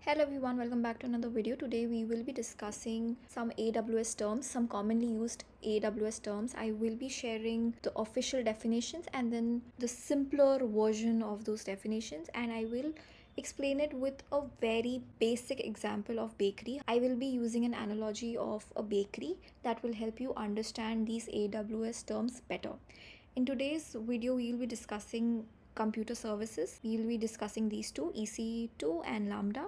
Hello everyone, welcome back to another video. Today we will be discussing some AWS terms, some commonly used AWS terms. I will be sharing the official definitions and then the simpler version of those definitions, and I will explain it with a very basic example of bakery. I will be using an analogy of a bakery that will help you understand these AWS terms better. In today's video, we will be discussing computer services. We will be discussing these two, EC2 and Lambda,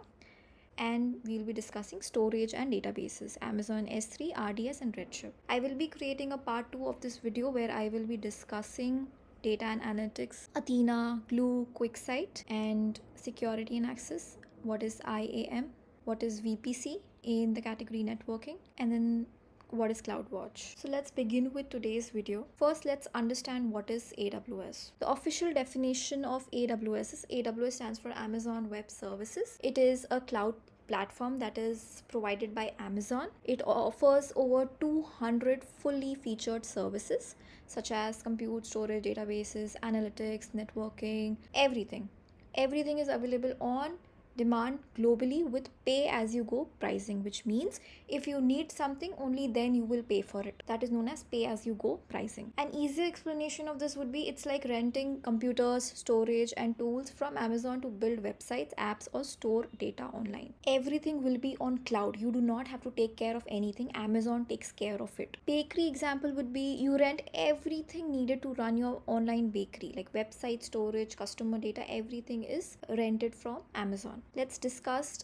and we'll be discussing storage and databases, Amazon S3, RDS and RedShift. I will be creating a part 2 of this video where I will be discussing data and analytics, Athena, Glue, QuickSight, and security and access, what is IAM, what is VPC in the category networking, and then what is CloudWatch. So let's begin with today's video. First, let's understand what is AWS. The official definition of AWS is AWS stands for Amazon Web Services. It is a cloud platform that is provided by Amazon. It offers over 200 fully featured services such as compute, storage, databases, analytics, networking, everything. Everything is available on demand globally with pay-as-you-go pricing, which means if you need something, only then you will pay for it. That is known as pay-as-you-go pricing. An easier explanation of this would be it's like renting computers, storage and tools from Amazon to build websites, apps or store data online. Everything will be on cloud. You do not have to take care of anything. Amazon takes care of it. Bakery example would be you rent everything needed to run your online bakery, like website, storage, customer data, everything is rented from Amazon. Let's discuss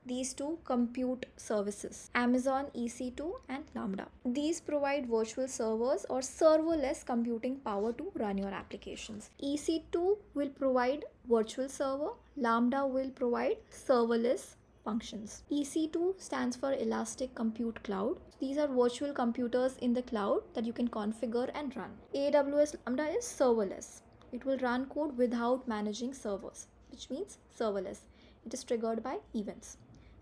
these two compute services, Amazon EC2 and Lambda. These provide virtual servers or serverless computing power to run your applications. EC2 will provide virtual server, Lambda will provide serverless functions. EC2 stands for Elastic Compute Cloud. These are virtual computers in the cloud that you can configure and run. AWS Lambda is serverless. It will run code without managing servers, which means serverless. It is triggered by events.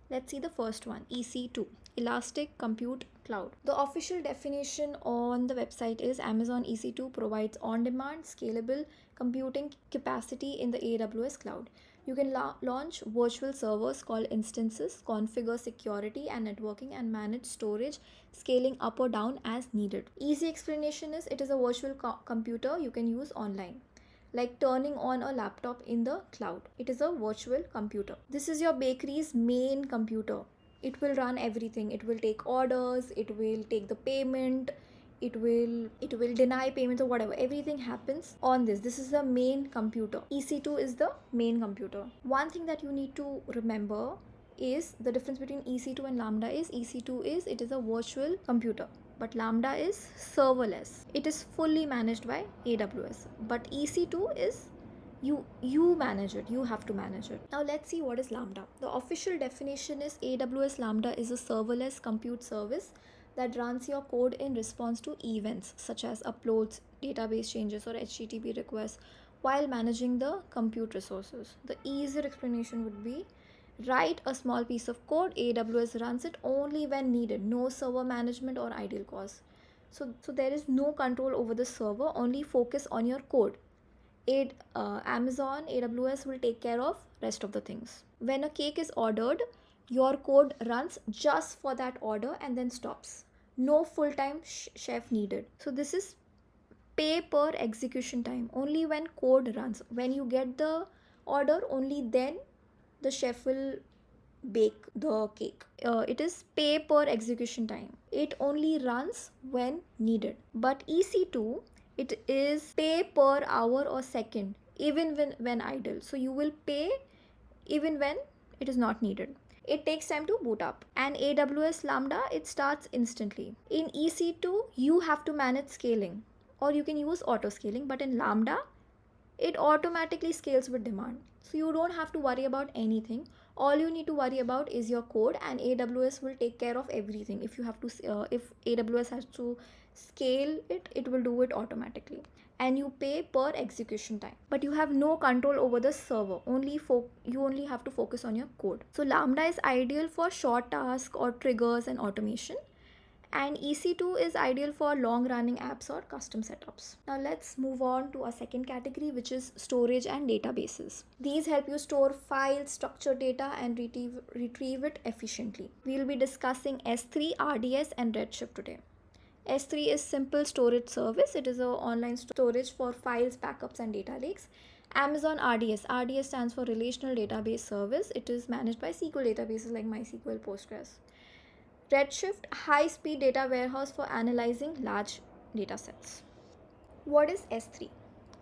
Let's see the first one, EC2, Elastic Compute Cloud. The official definition on the website is Amazon EC2 provides on-demand, scalable computing capacity in the AWS cloud. You can launch virtual servers called instances, configure security and networking, and manage storage, scaling up or down as needed. Easy explanation is it is a virtual computer you can use online, like turning on a laptop in the cloud. It is a virtual computer. This is your bakery's main computer. It will run everything. It will take orders, it will take the payment, it will deny payments or whatever. Everything happens on this. This is the main computer. EC2 is the main computer. One thing that you need to remember is the difference between EC2 and Lambda is EC2 is it is a virtual computer, but Lambda is serverless. It is fully managed by AWS, but EC2 is you manage it. You have to manage it. Now let's see what is Lambda. The official definition is AWS Lambda is a serverless compute service that runs your code in response to events such as uploads, database changes or HTTP requests while managing the compute resources. The easier explanation would be write a small piece of code, AWS runs it only when needed, no server management or idle costs. So there is no control over the server, only focus on your code. Amazon, AWS will take care of rest of the things. When a cake is ordered, your code runs just for that order and then stops. No full-time chef needed. So this is pay per execution time, only when code runs. When you get the order, only then the chef will bake the cake. It is pay per execution time. It only runs when needed. But EC2, it is pay per hour or second, even when idle. So you will pay even when it is not needed. It takes time to boot up. And AWS Lambda, it starts instantly. In EC2, you have to manage scaling, or you can use auto scaling, but in Lambda, it automatically scales with demand. So you don't have to worry about anything. All you need to worry about is your code, and AWS will take care of everything. If AWS has to scale it, it will do it automatically. And you pay per execution time. But you have no control over the server. You only have to focus on your code. So Lambda is ideal for short tasks or triggers and automation. And EC2 is ideal for long running apps or custom setups. Now let's move on to our second category, which is storage and databases. These help you store files, structure data, and retrieve it efficiently. We'll be discussing S3, RDS, and RedShift today. S3 is simple storage service. It is an online storage for files, backups, and data lakes. Amazon RDS. RDS stands for Relational Database Service. It is managed by SQL databases like MySQL, Postgres. RedShift, high-speed data warehouse for analyzing large data sets. What is S3?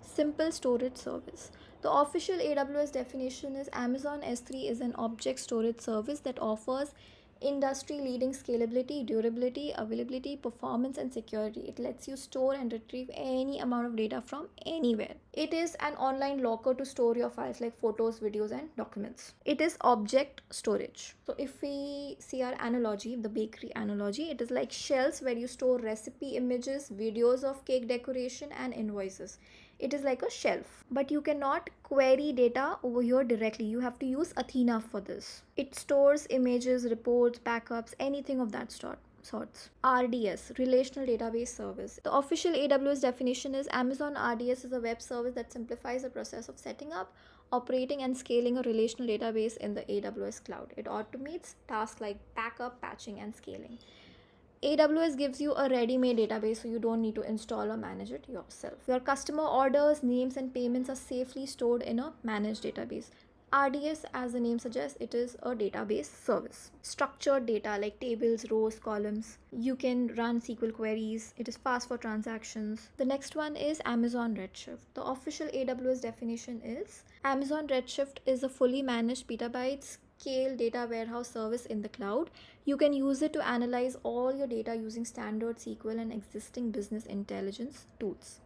Simple storage service. The official AWS definition is Amazon S3 is an object storage service that offers industry-leading scalability, durability, availability, performance, and security. It lets you store and retrieve any amount of data from anywhere. It is an online locker to store your files like photos, videos, and documents. It is object storage. So if we see our analogy, the bakery analogy, it is like shelves where you store recipe images, videos of cake decoration, and invoices. It is like a shelf, but you cannot query data over here directly. You have to use Athena for this. It stores images, reports, backups, anything of that sorts. RDS, Relational Database Service. The official AWS definition is Amazon RDS is a web service that simplifies the process of setting up, operating, and scaling a relational database in the AWS cloud. It automates tasks like backup, patching, and scaling. AWS gives you a ready-made database, so you don't need to install or manage it yourself. Your customer orders, names, and payments are safely stored in a managed database. RDS, as the name suggests, it is a database service. Structured data like tables, rows, columns. You can run SQL queries. It is fast for transactions. The next one is Amazon RedShift. The official AWS definition is Amazon RedShift is a fully managed petabyte scale data warehouse service in the cloud. You can use it to analyze all your data using standard SQL and existing business intelligence tools.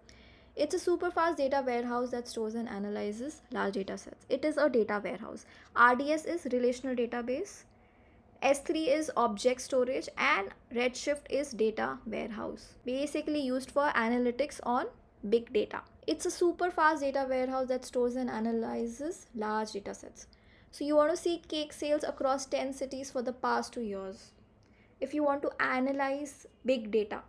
It's a super fast data warehouse that stores and analyzes large data sets. It is a data warehouse. RDS is relational database. S3 is object storage, and RedShift is data warehouse, basically used for analytics on big data. It's a super fast data warehouse that stores and analyzes large data sets. So you want to see cake sales across 10 cities for the past 2 years. If you want to analyze big data,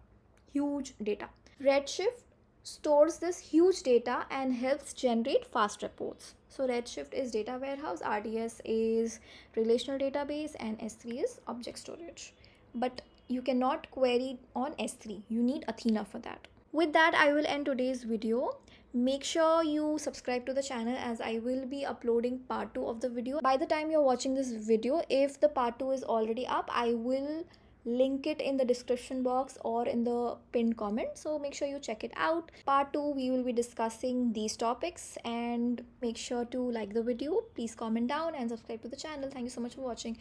huge data, RedShift stores this huge data and helps generate fast reports. So RedShift is data warehouse, RDS is relational database, and S3 is object storage. But you cannot query on S3. You need Athena for that. With that, I will end today's video. Make sure you subscribe to the channel as I will be uploading part 2 of the video. By the time you're watching this video, if the part 2 is already up, I will link it in the description box or in the pinned comment, so make sure you check it out. Part 2, we will be discussing these topics, and make sure to like the video. Please comment down and subscribe to the channel. Thank you so much for watching.